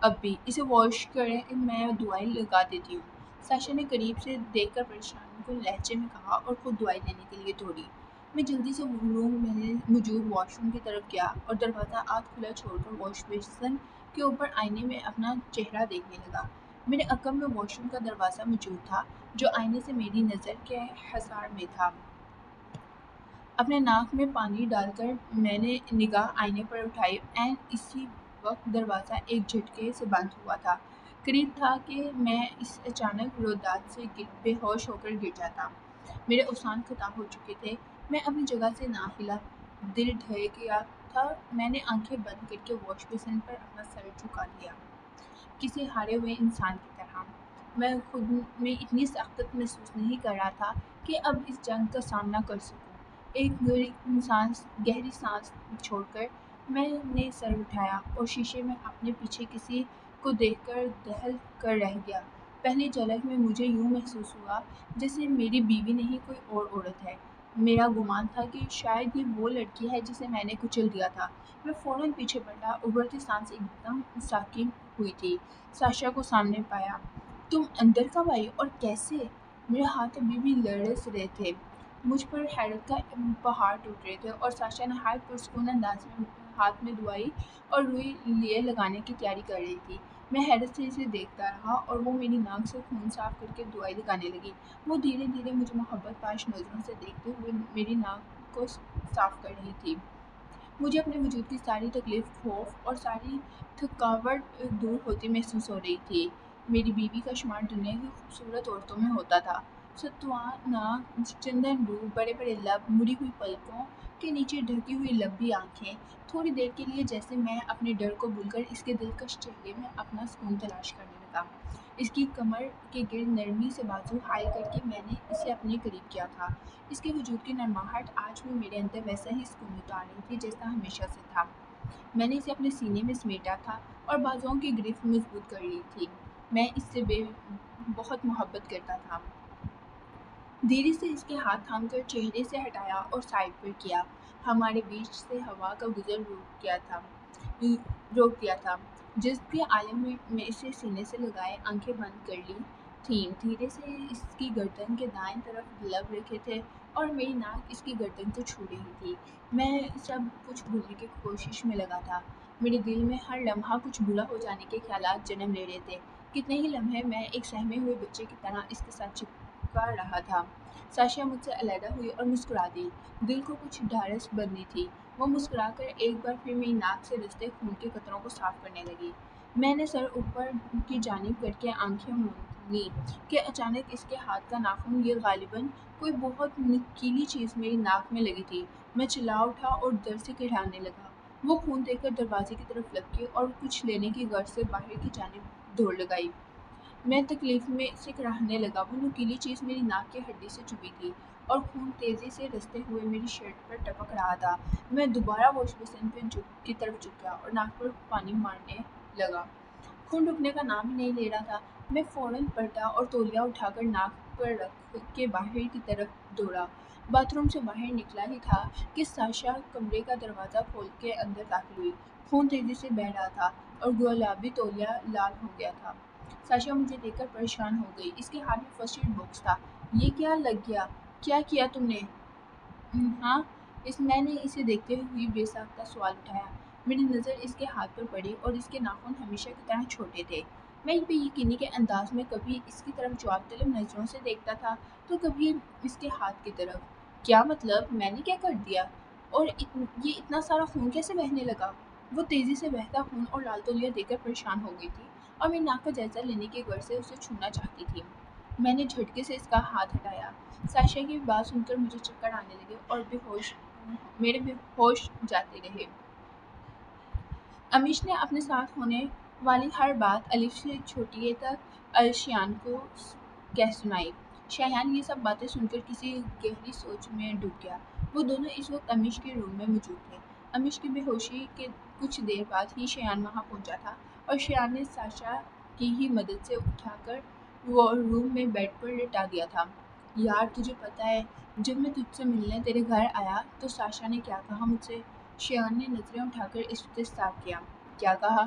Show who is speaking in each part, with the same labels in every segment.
Speaker 1: اب بھی اسے واش کریں میں دعائیں لگا دیتی ہوں۔ ساشا نے قریب سے دیکھ کر پریشان کن لہجے میں کہا اور خود دعائی لینے کے لیے دوڑی۔ میں جلدی سے روم میں موجود واش روم کی طرف گیا اور دروازہ آدھ کھلا چھوڑ کر واش بیسن کے اوپر آئینے میں اپنا چہرہ دیکھنے لگا۔ میرے عقب میں واش روم کا دروازہ موجود تھا جو آئینے سے میری نظر کے حصار میں تھا۔ اپنے ناک میں پانی ڈال کر میں نے نگاہ آئینے پر اٹھائی۔ عین اسی وقت دروازہ ایک جھٹکے سے بند ہوا تھا۔ قریب تھا کہ میں اس اچانک روداد سے بے ہوش ہو کر گر جاتا۔ میرے اوزان خطا ہو چکے تھے۔ میں اپنی جگہ سے نہ ہلا۔ دل ڈھہ گیا تھا۔ میں نے آنکھیں بند کر کے واش بیسن پر اپنا سر جھکا لیا، کسی ہارے ہوئے انسان کی طرح۔ میں خود میں اتنی سخت محسوس نہیں کر رہا تھا کہ اب اس جنگ کا سامنا کر سکوں۔ ایک گہری سانس چھوڑ کر میں نے سر اٹھایا اور شیشے میں اپنے پیچھے کسی کو دیکھ کر دہل کر رہ گیا۔ پہلی جھلک میں مجھے یوں محسوس ہوا جیسے میری بیوی نہیں کوئی اور عورت ہے۔ میرا گمان تھا کہ شاید یہ وہ لڑکی ہے جسے میں نے کچل دیا تھا۔ میں فوراً پیچھے پلٹا۔ ابھرتی سانس ایک دم ساکن ہوئی تھی۔ ساشا کو سامنے پایا۔ تم اندر کب آئی اور کیسے؟ میرے ہاتھ ابھی بھی لرز رہے تھے۔ مجھ پر حیرت کا پہاڑ ٹوٹ رہے تھے اور ساشا نہایت پرسکون انداز میں ہاتھ میں دوائی اور روئی لیے لگانے کی تیاری کر رہی تھی۔ میں حیرت سے اسے دیکھتا رہا اور وہ میری ناک سے خون صاف کر کے دوائی لگانے لگی۔ وہ دھیرے دھیرے مجھے محبت پاش نظروں سے دیکھتے ہوئے میری ناک کو صاف کر رہی تھی۔ مجھے اپنے وجود کی ساری تکلیف، خوف اور ساری تھکاوٹ دور ہوتی محسوس ہو رہی تھی۔ میری بیوی کا شمار دنیا کی خوبصورت عورتوں میں ہوتا تھا۔ ستوان ناک، چندن رو، بڑے بڑے لب، مڑی ہوئی پلکوں کے نیچے ڈھکی ہوئی لمبی آنکھیں۔ تھوڑی دیر کے لیے جیسے میں اپنے ڈر کو بھول کر اس کے دلکش چہرے میں اپنا سکون تلاش کرنے لگا۔ اس کی کمر کے گرد نرمی سے بازو حائل کر کے میں نے اسے اپنے قریب کیا تھا۔ اس کے وجود کی نرماہٹ آج بھی میرے اندر ویسا ہی سکون اتار رہی تھی جیسا ہمیشہ سے تھا۔ میں نے اسے اپنے سینے میں سمیٹا تھا اور بازوؤں کی گرفت مضبوط کر لی تھی۔ میں اس سے بہت محبت کرتا تھا۔ دھیرے سے اس کے ہاتھ تھام کر چہرے سے ہٹایا اور سائڈ پر کیا۔ ہمارے بیچ سے ہوا کا گزر روک دیا تھا۔ جذب کے عالم میں اسے سینے سے لگائے آنکھیں بند کر لی تھیں۔ دھیرے سے اس کی گردن کے دائیں طرف لب رکھے تھے اور میری ناک اس کی گردن کو چھو رہی تھی۔ میں سب کچھ بھولنے کی کوشش میں لگا تھا۔ میرے دل میں ہر لمحہ کچھ برا ہو جانے کے خیالات جنم لے رہے تھے۔ کتنے ہی لمحے میں ایک سہمے ہوئے بچے کی طرح اس کے ساتھ چپکا رہا تھا۔ ساشا مجھ سے علیحدہ ہوئی اور مسکرا دی۔ دل کو کچھ ڈھارس بندھی تھی۔ وہ مسکرا کر ایک بار پھر میری ناک سے رستے خون کے قطروں کو صاف کرنے لگی۔ میں نے سر اوپر کی جانب کر کے آنکھیں موندیں کہ اچانک اس کے ہاتھ کا ناخن، یہ غالباً کوئی بہت نکیلی چیز میری ناک میں لگی تھی۔ میں چلا اٹھا اور درد سے کڑھانے لگا۔ وہ خون دیکھ کر دروازے کی طرف لپکی اور کچھ لینے کی غرض سے باہر کی جانب دوڑ لگائی۔ میں تکلیف میں سے کڑھانے لگا۔ وہ نکیلی چیز میری ناک کی ہڈی سے چبھی تھی اور خون تیزی سے رستے ہوئے میری شرٹ پر ٹپک رہا تھا۔ میں دوبارہ واش بیسن کی طرف جھک گیا اور ناک پر پانی مارنے لگا۔ خون رکنے کا نام ہی نہیں لے رہا تھا۔ میں فوراً پلٹا اور تولیہ اٹھا کر ناک پر رکھ کے باہر کی طرف دوڑا۔ باتھ روم سے باہر نکلا ہی تھا کہ ساشا کمرے کا دروازہ کھول کے اندر داخل ہوئی۔ خون تیزی سے بہہ رہا تھا اور گلابی تولیہ لال ہو گیا تھا۔ ساشا مجھے دیکھ کر پریشان ہو گئی۔ اس کے ہاتھ میں فرسٹ ایڈ باکس تھا۔ یہ کیا لگ گیا؟ کیا کیا تم نے؟ ہاں؟ میں نے اسے دیکھتے ہوئے بے ساختہ سوال اٹھایا۔ میری نظر اس کے ہاتھ پر پڑی اور اس کے ناخن ہمیشہ کی طرح چھوٹے تھے۔ میں بے یقینی کے انداز میں کبھی اس کی طرف جواب طلب نظروں سے دیکھتا تھا تو کبھی اس کے ہاتھ کی طرف۔ کیا مطلب؟ میں نے کیا کر دیا؟ اور یہ اتنا سارا خون کیسے بہنے لگا؟ وہ تیزی سے بہتا خون اور لال تولیہ دیکھ کر پریشان ہو گئی تھی اور میری ناک کا جائزہ لینے کی غرض سے اسے چھونا چاہتی تھی۔ میں نے جھٹکے سے اس کا ہاتھ ہٹایا۔ ساشا کی بات سن کر مجھے چکر آنے لگے اور میرے بے ہوش جاتے رہے۔ امیش نے اپنے ساتھ ہونے والی ہر بات الف سے چھوٹی اے تک الشیان کو کہہ سنائی۔ شایان یہ سب باتیں سن کر کسی گہری سوچ میں ڈوب گیا۔ وہ دونوں اس وقت امیش کے روم میں موجود تھے۔ امیش کی بے ہوشی کے کچھ دیر بعد ہی شایان وہاں پہنچا تھا اور شایان نے ساشا کی ہی مدد سے اٹھا کر وہ روم میں بیڈ پر لٹا دیا تھا۔ یار تجھے پتہ ہے جب میں تجھ سے ملنے تیرے گھر آیا تو ساشا نے کیا کہا مجھ سے؟ شایان نے نظریں اٹھا کر استفسار کیا۔ کیا کہا؟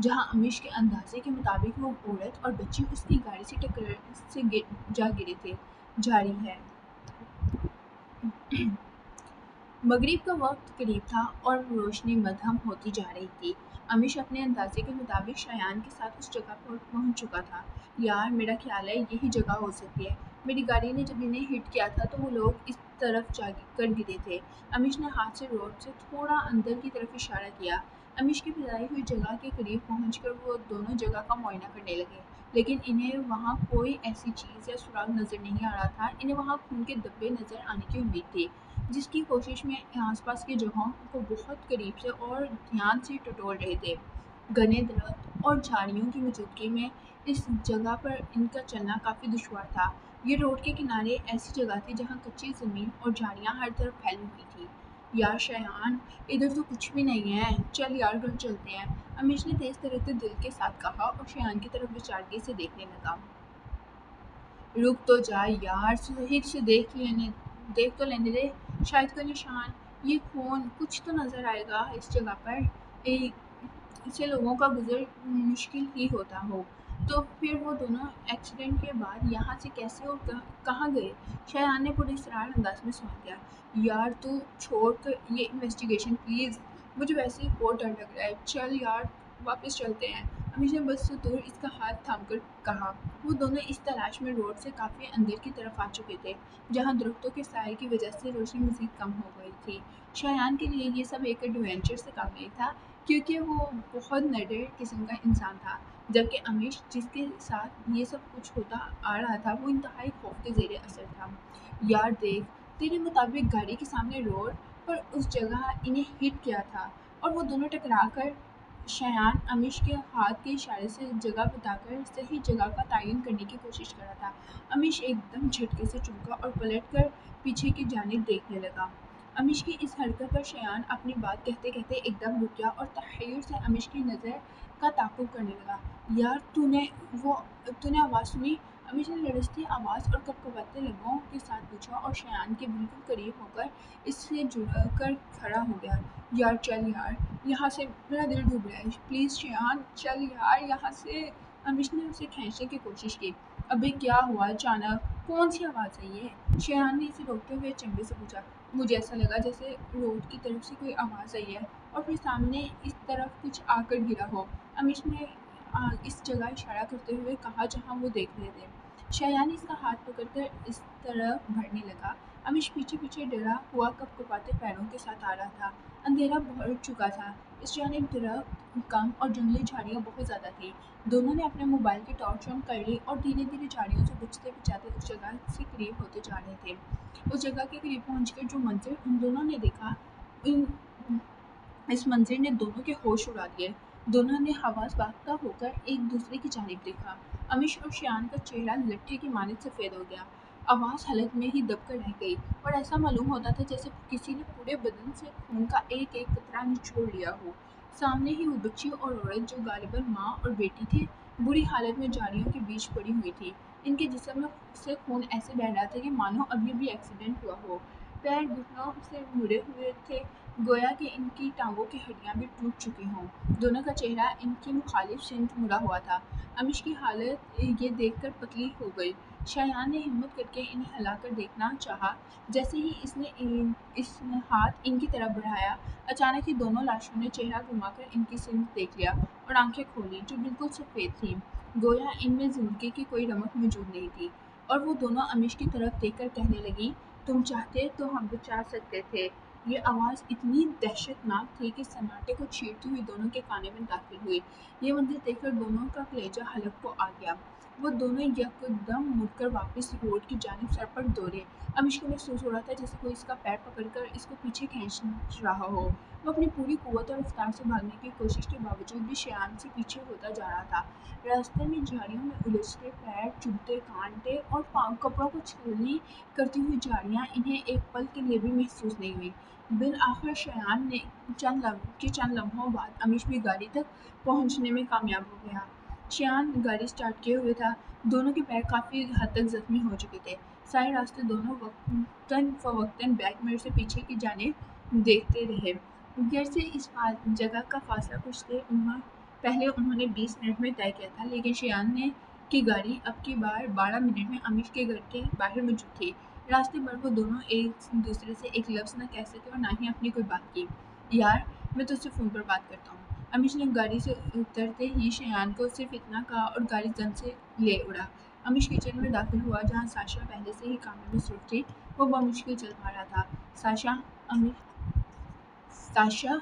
Speaker 1: جہاں امیش کے اندازے کے مطابق وہ عورت اور بچی اس کی گاڑی سے ٹکر سے جا گرے تھے۔ جاری ہے۔ مغرب کا وقت قریب تھا اور روشنی مدھم ہوتی جا رہی تھی۔ امیش اپنے اندازے کے مطابق شایان کے ساتھ اس جگہ پر پہنچ چکا تھا۔ یار میرا خیال ہے یہی جگہ ہو سکتی ہے، میری گاڑی نے جب انہیں ہٹ کیا تھا تو وہ لوگ اس طرف جا کر گرے تھے۔ امیش نے ہاتھ سے روڈ سے تھوڑا اندر کی طرف اشارہ کیا۔ امیش کی بتائی ہوئی جگہ کے قریب پہنچ کر وہ دونوں جگہ کا معائنہ کرنے لگے، لیکن انہیں وہاں کوئی ایسی چیز یا سراغ نظر نہیں آ رہا تھا۔ انہیں وہاں خون کے دھبے نظر آنے کی امید تھی، جس کی کوشش میں آس پاس کی جگہوں کو بہت قریب سے اور دھیان سے ٹٹول رہے تھے۔ گھنے درخت اور جھاڑیوں کی موجودگی میں اس جگہ پر ان کا چلنا کافی دشوار تھا۔ یہ روڈ کے کنارے ایسی جگہ تھی جہاں کچی زمین اور جھاڑیاں ہر طرف پھیلی ہوئی تھی۔ یار شایان، ادھر تو کچھ بھی نہیں ہے، چل یار گھر چلتے ہیں، امیش نے تیز ترین دل کے ساتھ کہا اور شایان کی طرف بےچارگی سے دیکھنے لگا۔ رک تو جا یار، صحیح سے دیکھ تو لینے دے، شاید کوئی نشان، یہ خون، کچھ تو نظر آئے گا اس جگہ پر، اسے لوگوں کا گزر مشکل ہی ہوتا ہو۔ تو پھر وہ دونوں ایکسیڈنٹ کے بعد یہاں سے کیسے اور کہاں گئے؟ شایان نے پورے اسرار انداز میں سوال کیا۔ یار تو چھوڑ کر یہ انویسٹیگیشن پلیز، مجھے ویسے ہی بہت ڈر لگ رہا ہے، چل یار واپس چلتے ہیں، امیش نے بس سے دور اس کا ہاتھ تھام کر کہا۔ وہ دونوں اس تلاش میں روڈ سے کافی اندر کی طرف آ چکے تھے، جہاں درختوں کے سائے کی وجہ سے روشنی مزید کم ہو گئی تھی۔ شایان کے لیے یہ سب ایک ایڈونچر سے کم نہیں تھا، کیونکہ وہ بہت نڈر قسم کا انسان تھا، جبکہ امیش جس کے ساتھ یہ سب کچھ ہوتا آ رہا تھا وہ انتہائی خوف کے زیر اثر تھا۔ یار دیکھ، تیرے مطابق گاڑی کے سامنے روڈ پر اس جگہ انہیں ہٹ کیا تھا اور وہ دونوں ٹکرا کر۔ شایان امیش کے ہاتھ کے اشارے سے جگہ بتا کر صحیح جگہ کا تعین کرنے کی کوشش کر رہا تھا۔ امیش ایک دم جھٹکے سے چونکا اور پلٹ کر پیچھے کی جانب دیکھنے لگا۔ امیش کی اس حرکت پر شایان اپنی بات کہتے کہتے ایک دم رک گیا اور تحیر سے امیش کی نظر کا تعاقب کرنے لگا۔ یار تو نے آواز سنی؟ امیش نے لرزتی آواز اور کپکپاتے لبوں کے ساتھ پوچھا اور شایان کے بالکل قریب ہو کر اس سے جڑ کر کھڑا ہو گیا۔ یار چل یار یہاں سے، میرا دل ڈوب رہا ہے، پلیز شایان چل یار یہاں سے۔ امیش نے اسے کھینچنے کی کوشش کی۔ ابے کیا ہوا اچانک، کون سی آواز ہے یہ؟ شایان نے اسے روکتے ہوئے چنبے سے پوچھا۔ مجھے ایسا لگا جیسے روڈ کی طرف سے کوئی آواز آئی ہے اور پھر سامنے اس طرف کچھ آ کر گرا ہو، امیش نے اس جگہ اشارہ کرتے ہوئے کہا جہاں وہ دیکھ رہے تھے۔ شایان اس کا ہاتھ پکڑ کر اس طرف بڑھنے لگا۔ امیش پیچھے پیچھے ڈرا ہوا کپکپاتے پیروں کے ساتھ آ رہا تھا۔ اندھیرا بڑھ چکا تھا، اس جانب درخت کم اور جنگلی جھاڑیاں بہت زیادہ تھیں۔ دونوں نے اپنے موبائل کی ٹارچ آن کر لی اور دھیرے دھیرے جھاڑیوں سے بچتے بچاتے اس جگہ سے قریب ہوتے جا رہے تھے۔ اس جگہ کے قریب پہنچ کر جو منظر ان دونوں نے دیکھا، اس منظر نے دونوں کے ہوش اڑا دیے۔ دونوں نے حواس باختہ ہو کر ایک دوسرے کی جانب دیکھا۔ امیش اور شایان کا چہرہ لٹھے کی مانند سفید ہو گیا، آواز حلق میں ہی دب کر رہ گئی اور ایسا معلوم ہوتا تھا جیسے کسی نے پورے بدن سے خون کا ایک ایک قطرہ نچوڑ لیا ہو۔ سامنے ہی وہ بچی اور عورت جو غالباً ماں اور بیٹی تھی، بری حالت میں جھاڑیوں کے بیچ پڑی ہوئی تھی۔ ان کے جسم میں سے خون ایسے بہہ رہا تھا کہ مانو ابھی ابھی ایکسیڈنٹ ہوا ہو۔ پیر گھٹنوں سے مڑے ہوئے تھے، گویا کہ ان کی ٹانگوں کی ہڈیاں بھی ٹوٹ چکی ہوں۔ دونوں کا چہرہ ان کی مخالف سمت مڑا ہوا تھا۔ امیش کی حالت یہ دیکھ کر پتلی ہو گئی۔ شایان نے ہمت کر کے انہیں ہلا کر دیکھنا چاہا۔ جیسے ہی اس نے ہاتھ ان کی طرف بڑھایا، اچانک ہی دونوں لاشوں نے چہرہ گھما کر ان کی سمت دیکھ لیا اور آنکھیں کھولیں جو بالکل سفید تھیں، گویا ان میں زندگی کی کوئی رمق موجود نہیں تھی۔ اور وہ دونوں امیش کی طرف دیکھ کر کہنے لگیں، تم چاہتے تو ہم بچا سکتے تھے۔ یہ آواز اتنی دہشت ناک تھی کہ سناٹے کو چیرتی ہوئی دونوں کے کانوں میں داخل ہوئی۔ یہ منظر دیکھ کر دونوں کا کلیجہ حلق کو آ گیا۔ وہ دونوں یکدم مڑ کر واپس روڈ کی جانب سرپٹ دوڑے۔ امیش کو محسوس ہو رہا تھا جیسے کوئی اس کا پیر پکڑ کر اس کو پیچھے کھینچ رہا ہو۔ وہ اپنی پوری قوت اور رفتار سے بھاگنے کی کوشش کے باوجود بھی شایان سے پیچھے ہوتا جا رہا تھا۔ راستے میں جھاڑیوں میں الجھتے پیر، چبھتے کانٹے اور کپڑوں کو چھلنی کرتی ہوئی جھاڑیاں انہیں ایک پل کے لیے بھی محسوس نہیں ہوئی۔ بالآخر شایان نے چند لمحوں بعد امیش بھی گاڑی تک پہنچنے میں کامیاب ہو گیا۔ شایان گاڑی سٹارٹ کیے ہوئے تھا، دونوں کے پیر کافی حد تک زخمی ہو چکے تھے۔ سارے راستے دونوں وقتاً فوقتاً بیک میرر سے پیچھے کی جانب دیکھتے رہے۔ گھر سے اس جگہ کا فاصلہ کچھ دیر پہلے انہوں نے 20 منٹ میں طے کیا تھا، لیکن شیان نے کی گاڑی اب کی بار 12 منٹ میں امیش کے گھر کے باہر موجود تھی۔ راستے بھر وہ دونوں ایک دوسرے سے ایک لفظ نہ کہہ سکے اور نہ ہی اپنی کوئی بات کی۔ یار، میں تجھ سے فون پر بات کرتا ہوں۔ امیش نے گاڑی سے اترتے ہی شیان کو صرف اتنا کہا اور گاڑی زن سے لے اڑا۔ امیش کچن میں داخل ہوا جہاں ساشا پہلے سے ہی کام میں مصروف تھی۔ وہ بمشکل چل پا رہا تھا۔ ساشا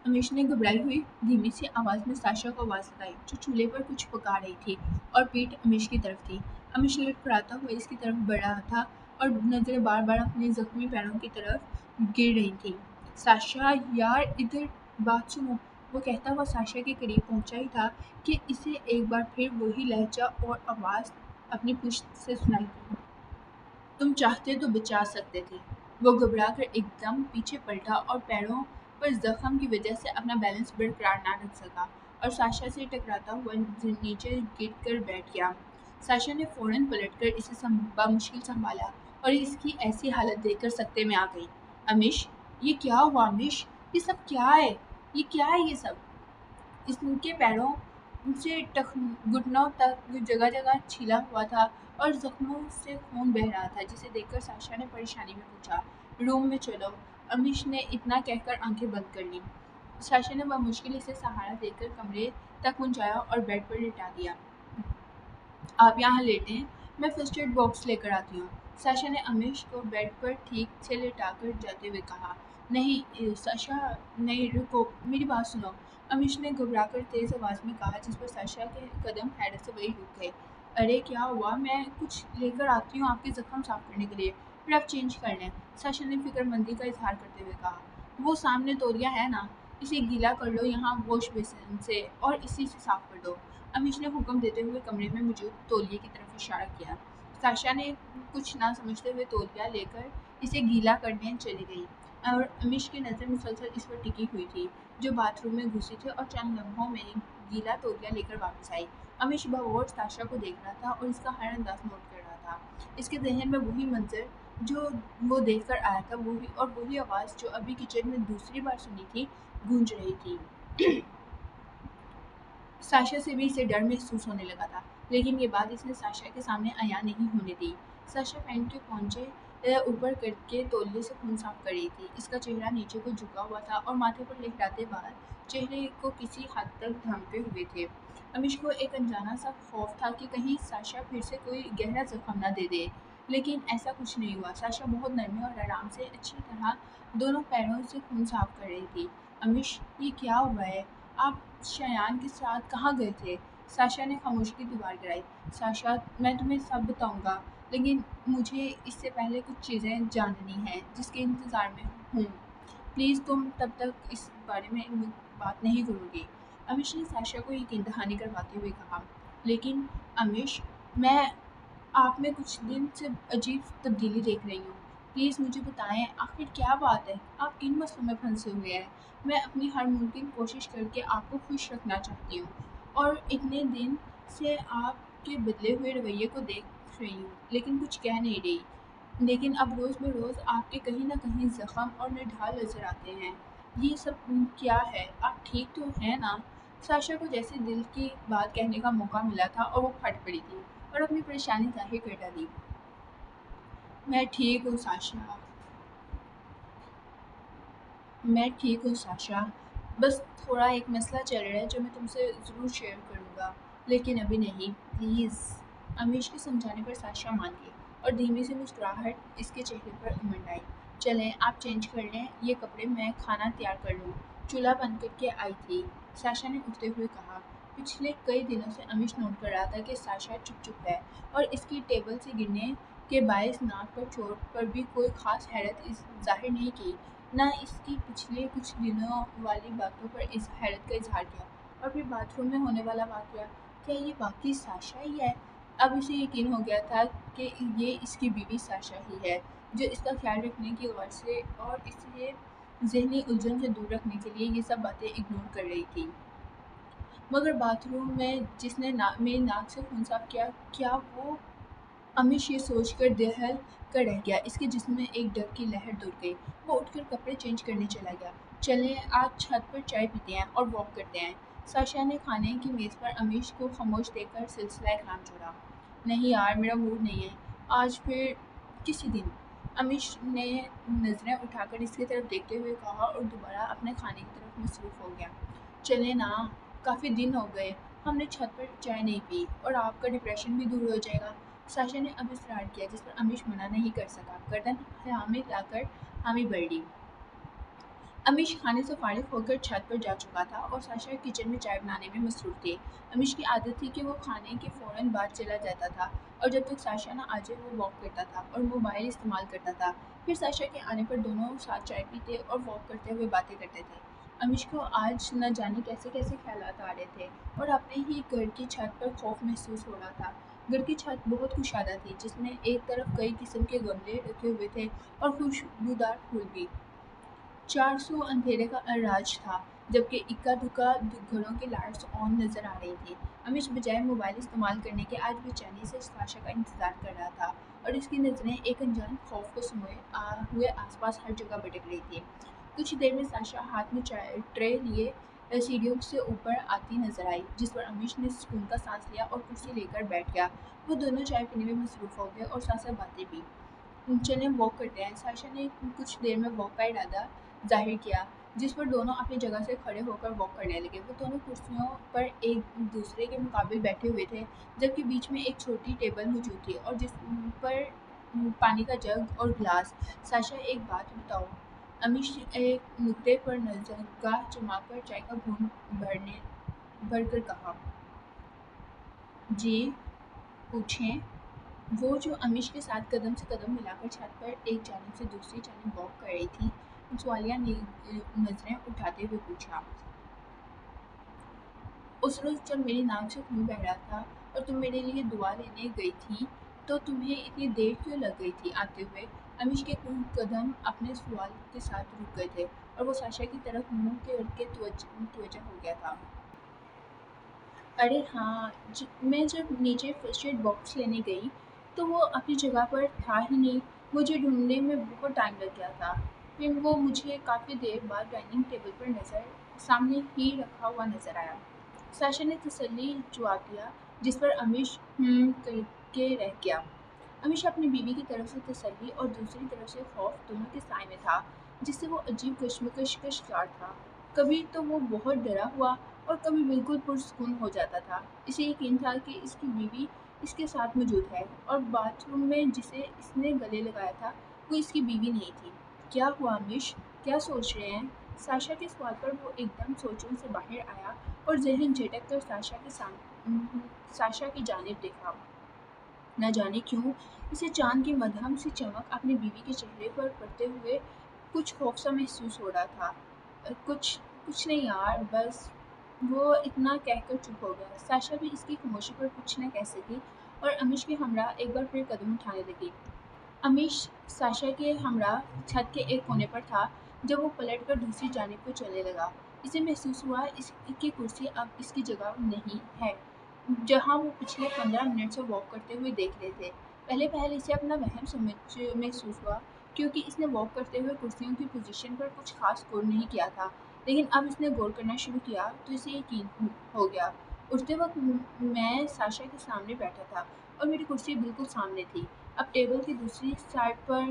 Speaker 1: امیش نے گھبرائی ہوئی دھیمی سی آواز میں ساشا کو آواز لگائی، جو چولہے پر کچھ پکا رہی تھی اور پیٹھ امیش کی طرف تھی۔ امیش لڑکھڑاتا ہوا اس کی طرف بڑھ رہا تھا اور نظریں بار بار اپنے زخمی پیروں کی طرف گر رہی تھیں۔ ساشا، یار ادھر بات سنو، وہ کہتا ہوا ساشا کے قریب پہنچا ہی تھا کہ اسے ایک بار پھر وہی لہجہ اور آواز اپنی پشت سے سنائی دی۔ تم چاہتے تو بچا سکتے تھے۔ وہ گھبرا کر ایک دم پیچھے پلٹا اور پیروں پر زخم کی وجہ سے اپنا بیلنس برقرار نہ رکھ سکا اور ساشا سے ٹکراتا ہوا نیچے گر کر بیٹھ گیا۔ ساشا نے فوراً پلٹ کر اسے بمشکل سنبھالا اور اس کی ایسی حالت دیکھ کر سکتے میں آ گئی۔ امیش، یہ کیا ہوا امیش؟ یہ سب کیا ہے؟ یہ سب؟ اس کے پیروں سے گھٹنوں تک جگہ جگہ چھلا ہوا تھا اور زخموں سے خون بہہ رہا تھا، جسے دیکھ کر ساشا نے پریشانی میں پوچھا۔ روم میں چلو۔ امیش نے اتنا کہہ کر آنکھیں بند کر لیں۔ ساشا نے بمشکل اسے سہارا دے کر کمرے تک پہنچایا اور بیڈ پر لٹا دیا۔ آپ یہاں لیٹیں، میں فرسٹ ایڈ باکس لے کر آتی ہوں، ساشا نے امیش کو بیڈ پر ٹھیک سے لٹا کر جاتے ہوئے کہا۔ نہیں ساشا، نہیں، رکو، میری بات سنو، امیش نے گھبرا کر تیز آواز میں کہا، جس پر ساشا کے قدم حیرت سے وہیں رک گئے۔ ارے کیا ہوا؟ میں کچھ لے کر آتی ہوں آپ کے زخم صاف کرنے کے لیے، پھر آپ چینج کر لیں، ساشا نے فکر مندی کا اظہار کرتے ہوئے کہا۔ وہ سامنے تولیہ ہے نا، اسے گیلا کر لو یہاں واش بیسن سے اور اسی سے صاف کر دو، امیش نے حکم دیتے ہوئے کمرے میں موجود تولیے کی طرف اشارہ کیا۔ ساشا نے کچھ نہ سمجھتے ہوئے تولیہ لے کر اسے گیلا کرنے چلی گئی اور امیش کی نظر مسلسل اس پر ٹکی ہوئی تھی، جو باتھ روم میں گھسی تھی اور چند لمحوں میں گیلا تولیہ لے کر واپس آئی۔ امیش بغور ساشا کو دیکھ رہا تھا اور اس کا ہر انداز نوٹ کر رہا تھا۔ اس کے ذہن میں وہی منظر جو وہ دیکھ کر آیا تھا، وہی آواز جو ابھی کچن میں دوسری بار سنی تھی، گونج رہی تھی۔ ساشا سے بھی اسے ڈر محسوس ہونے لگا تھا، لیکن یہ بات اس نے ساشا کے سامنے عیاں نہیں ہونے دی۔ ساشا پینٹ کے پونچے اوپر کر کے تولیے سے خون صاف کر رہی تھی۔ اس کا چہرہ نیچے کو جھکا ہوا تھا اور ماتھے پر لہراتے بال چہرے کو کسی حد تک ڈھانپے ہوئے تھے۔ امیش کو ایک انجانا سا خوف تھا کہ کہیں ساشا پھر سے کوئی گہرا زخم نہ دے دے، لیکن ایسا کچھ نہیں ہوا۔ ساشا بہت نرمی اور آرام سے اچھی طرح دونوں پیروں سے خون صاف کر رہی تھی۔ امیش، یہ کیا ہوا ہے؟ آپ شیان کے ساتھ کہاں گئے تھے؟ ساشا نے خاموشی کی دیوار گرائی۔ ساشا، میں تمہیں سب بتاؤں گا، لیکن مجھے اس سے پہلے کچھ چیزیں جاننی ہیں جس کے انتظار میں ہوں۔ پلیز تم تب تک اس بارے میں بات نہیں کرو گی، امیش نے ساشا کو یقین دہانی کرواتے ہوئے کہا۔ لیکن امیش، میں آپ میں کچھ دن سے عجیب تبدیلی دیکھ رہی ہوں، پلیز مجھے بتائیں آخر کیا بات ہے؟ آپ کن مسئلوں میں پھنسے ہوئے ہیں؟ میں اپنی ہر ممکن کوشش کر کے آپ کو خوش رکھنا چاہتی ہوں اور اتنے دن سے آپ کے بدلے ہوئے رویے کو دیکھ رہی ہوں، لیکن کچھ کہہ نہیں رہی۔ لیکن اب روز بروز آپ کے کہیں نہ کہیں زخم اور نڈھال نظر آتے ہیں۔ یہ سب کیا ہے؟ آپ ٹھیک تو ہیں نا؟ ساشا کو جیسے دل کی بات کہنے کا موقع ملا تھا اور وہ پھٹ پڑی تھی اور اپنی پریشانی ظاہر کر ڈالی۔ میں ٹھیک ہوں ساشا، بس تھوڑا ایک مسئلہ چل رہا ہے جو میں تم سے ضرور شیئر کروں گا، لیکن ابھی نہیں، پلیز۔ امیش کے سمجھانے پر ساشا مان گئی اور دھیمی سی مسکراہٹ اس کے چہرے پر امنڈ آئی۔ چلیں آپ چینج کر لیں یہ کپڑے، میں کھانا تیار کر لوں، چولہا بند کر کے آئی تھی، ساشا نے اٹھتے ہوئے کہا۔ پچھلے کئی دنوں سے امیش نوٹ کر رہا تھا کہ ساشا چپ چپ ہے اور اس کی ٹیبل سے گرنے کے باعث ناک پر چوٹ پر بھی کوئی خاص حیرت ظاہر نہیں کی، نہ اس کی پچھلے کچھ دنوں والی باتوں پر اس حیرت کا اظہار کیا۔ اور پھر باتھ روم میں ہونے والا واقعہ، کیا یہ واقعی ساشا ہی ہے؟ اب اسے یقین ہو گیا تھا کہ یہ اس کی بیوی ساشا ہی ہے، جو اس کا خیال رکھنے کی غرض سے اور اسے ذہنی الجھن سے دور رکھنے کے لیے یہ سب باتیں اگنور کر رہی تھی۔ مگر باتھ روم میں جس نے میری ناک سے خون صاف کیا، کیا وہ؟ امیش یہ سوچ کر دہل کر رہ گیا۔ اس کے جسم میں ایک ڈر کی لہر دوڑ گئی۔ وہ اٹھ کر کپڑے چینج کرنے چلا گیا۔ چلیں آج چھت پر چائے پیتے ہیں اور واک کرتے ہیں، ساشا نے کھانے کی میز پر امیش کو خاموش دیکھ کر سلسلہ کلام چھوڑا۔ نہیں یار، میرا موڈ نہیں ہے، آج پھر کسی دن۔ امیش نے نظریں اٹھا کر اس کی طرف دیکھتے ہوئے کہا اور دوبارہ اپنے کھانے کی طرف مصروف ہو گیا۔ چلے نا، کافی دن ہو گئے ہم نے چھت پر چائے نہیں پی، اور آپ کا ڈپریشن بھی دور ہو جائے گا۔ ساشا نے اب اصرار کیا، جس پر امیش منع نہیں کر سکا۔ گردن حامی لا کر حامی بڑھ لی۔ امیش کھانے سے فارغ ہو کر چھت پر جا چکا تھا اور ساشا کچن میں چائے بنانے میں مصروف تھی۔ امیش کی عادت تھی کہ وہ کھانے کے فوراً بعد چلا جاتا تھا، اور جب تک ساشا نہ آ جائے وہ واک کرتا تھا اور موبائل استعمال کرتا تھا۔ پھر ساشا کے آنے پر دونوں ساتھ چائے پیتے اور واک کرتے ہوئے باتیں کرتے تھے۔ امیش کو آج نہ جانے کیسے کیسے خیالات آ رہے تھے، اور اپنے ہی گھر کی چھت پر خوف محسوس ہو رہا تھا۔ گھر کی چھت بہت کشادہ تھی، جس میں ایک طرف کئی قسم کے گملے رکھے ہوئے تھے اور خوشبودار پھول بھی۔ چار سو اندھیرے کا راج تھا، جبکہ اکا دکا گھروں کی لائٹس آن نظر آ رہی تھی۔ امیش بجائے موبائل استعمال کرنے کے آج بے چینی سے ساشا کا انتظار کر رہا تھا، اور اس کی نظریں ایک انجان خوف کو سموئے ہوئے آس پاس ہر جگہ بھٹک رہی تھی۔ کچھ دیر میں ساشا ہاتھ میں چائے ٹرے لیے سیڑھیوں سے اوپر آتی نظر آئی، جس پر امیش نے سکون کا سانس لیا اور کرسی لے کر بیٹھ گیا۔ وہ دونوں چائے پینے میں مصروف ہو گئے اور ساتھ ساتھ باتیں بھی۔ چلیں واک کرتے ہیں۔ ساشا نے کچھ دیر میں واک کا ارادہ ظاہر کیا، جس پر دونوں اپنی جگہ سے کھڑے ہو کر واک کرنے لگے۔ وہ دونوں کرسیوں پر ایک دوسرے کے مقابل بیٹھے ہوئے تھے، جبکہ بیچ میں ایک چھوٹی ٹیبل موجود تھی اور جس پر پانی کا جگ اور گلاس۔ ساشا، ایک بات بتاؤ، امیش ایک نکتے پر نظرگاہ جما کر چائے کا گھونٹ بھر کر کہا۔ جی، پوچھیں۔ وہ جو امیش کے ساتھ قدم سے قدم ملا کر چھت پر ایک جانب سے دوسری جانب واک کر رہی تھی، سوالیہ نظریں اٹھاتے ہوئے پوچھا۔ اس روز جب میری ناک سے خون بہہ رہا تھا اور تم میرے لیے دعا لینے گئی تھی، تو تمہیں اتنی دیر کیوں لگ گئی تھی آتے ہوئے؟ امیش کے قدم اپنے سوال کے ساتھ رک گئے تھے، اور وہ ساشا کی طرف منہ کر کے متوجہ ہو گیا تھا۔ ارے ہاں، میں جب نیچے فرسٹ ایڈ باکس لینے گئی تو وہ اپنی جگہ پر تھا ہی نہیں۔ مجھے ڈھونڈنے میں بہت ٹائم لگ گیا تھا، پھر وہ مجھے کافی دیر بعد ڈائننگ ٹیبل پر سامنے ہی رکھا ہوا نظر آیا۔ ساشا نے تسلی جواب دیا، جس پر امیش کر کے رہ گیا۔ امیش اپنی بیوی کی طرف سے تسلی اور دوسری طرف سے خوف دونوں کے سائے میں تھا، جس سے وہ عجیب کشمکش کا شکار تھا۔ کبھی تو وہ بہت ڈرا ہوا اور کبھی بالکل پرسکون ہو جاتا تھا۔ اسے یقین تھا کہ اس کی بیوی اس کے ساتھ موجود ہے، اور باتھ روم میں جسے اس نے گلے لگایا تھا وہ اس کی بیوی نہیں تھی۔ کیا ہوا امیش، کیا سوچ رہے ہیں؟ ساشا کے سوال پر وہ ایک دم سوچوں سے باہر آیا اور ذہن جھٹک کر ساشا کی جانب دیکھا۔ نہ جانے کیوں اسے چاند کی مدھم سی چمک اپنی بیوی کے چہرے پر پڑتے ہوئے کچھ خوف سا محسوس ہو رہا تھا۔ کچھ نہیں یار، بس۔ وہ اتنا کہہ کر چپ ہو گیا۔ ساشا بھی اس کی خاموشی پر کچھ نہ کہہ سکی اور امیش کے ہمراہ ایک بار پھر قدم اٹھانے لگی۔ امیش ساشا کے ہمراہ چھت کے ایک کونے پر تھا جب وہ پلٹ کر دوسری جانب کو چلنے لگا۔ اسے محسوس ہوا اس کی کرسی اب اس کی جگہ نہیں ہے، جہاں وہ پچھلے 15 منٹ سے واک کرتے ہوئے دیکھ رہے تھے۔ پہلے اسے اپنا وہم محسوس ہوا، کیونکہ اس نے واک کرتے ہوئے کرسیوں کی پوزیشن پر کچھ خاص غور نہیں کیا تھا، لیکن اب اس نے غور کرنا شروع کیا تو اسے یقین ہو گیا۔ اٹھتے وقت میں ساشا کے سامنے بیٹھا تھا اور میری کرسی بالکل سامنے تھی، اب ٹیبل کی دوسری سائڈ پر۔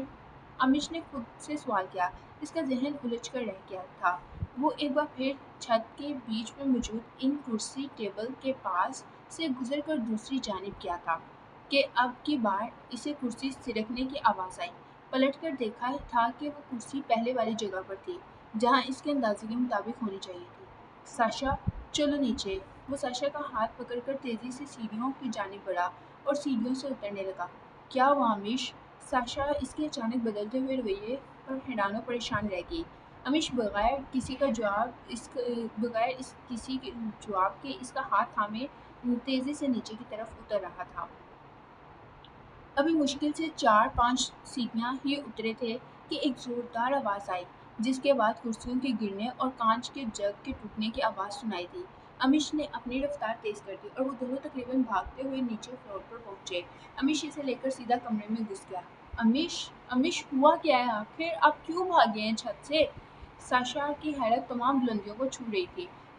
Speaker 1: امیش نے خود سے سوال کیا، اس کا ذہن الجھ کر رہ گیا تھا۔ وہ ایک بار پھر چھت کے بیچ میں موجود ان کرسی ٹیبل کے پاس سے گزر کر دوسری جانب گیا تھا کہ اب کی بار اسے کرسی سرکنے کی آواز آئی۔ پلٹ کر دیکھا تھا کہ وہ کرسی پہلے والی جگہ پر تھی، جہاں اس کے اندازے کے مطابق ہونی چاہیے تھی۔ ساشا، چلو نیچے۔ وہ ساشا کا ہاتھ پکڑ کر تیزی سے سیڑھیوں کی جانب بڑھا اور سیڑھیوں سے اترنے لگا۔ کیا ہوا امیش؟ ساشا اس کے اچانک بدلتے ہوئے رویے پر حیران و پریشان رہ گئی۔ امیش بغیر کسی جواب کے اس کا ہاتھ تھامے تیزی سے نیچے کی طرف اتر رہا تھا۔ ابھی مشکل سے 4-5 سیڑھیاں ہی اترے تھے کہ ایک زوردار آواز آئی، جس کے بعد کرسیوں کے گرنے اور کانچ کے جگ کے ٹوٹنے کی آواز سنائی دی۔ امیش نے اپنی رفتار تیز کر دی اور وہ دونوں تقریباً بھاگتے ہوئے نیچے فلور پر پہنچے۔ امیش اسے لے کر سیدھا کمرے میں گھس گیا۔ امیش، ہوا کیا ہے آخر؟ آپ کیوں بھاگے ہیں چھت سے؟ ساشا کی حیرت تمام بلندیوں کو چھو رہی تھی۔